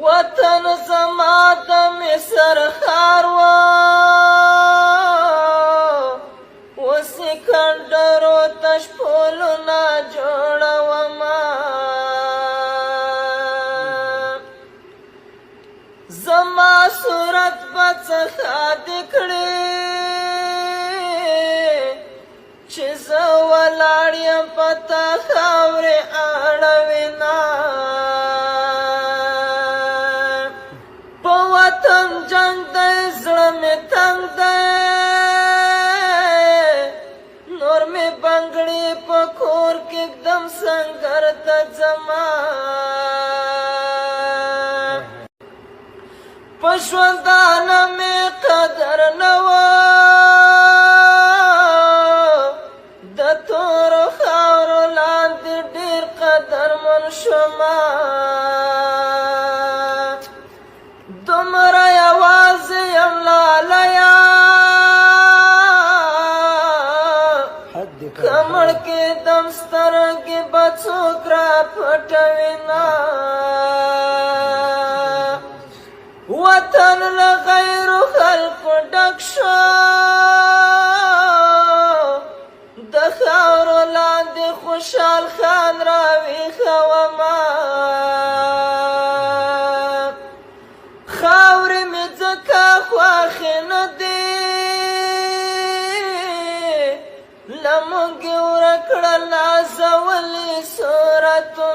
وطن زما د مصر ښار و و سکندرو تش پلونه جوړومه زما صورت به څخه دې کړې چې زه ولاړ یم په تا خاورې اړوینه په وطن جنګ دی زړه مې تنګ دی نور مې بنګړې په کور کې ږدم سنګر ته ځمه په ژوندانه مې قدر نه وه د تورو خاورو لاندې ډېر قدرمن شومه دومره یوازې یم لالیه که مړ کېدم سترګې به څوک را پټوینه وطن له غیرو خلکو ډک شو د خاورو لاندې خوشحال خان راویښومه خاورې مې ځکه خوښې نه دي له موږ یې ورک کړل نازولي صورتونه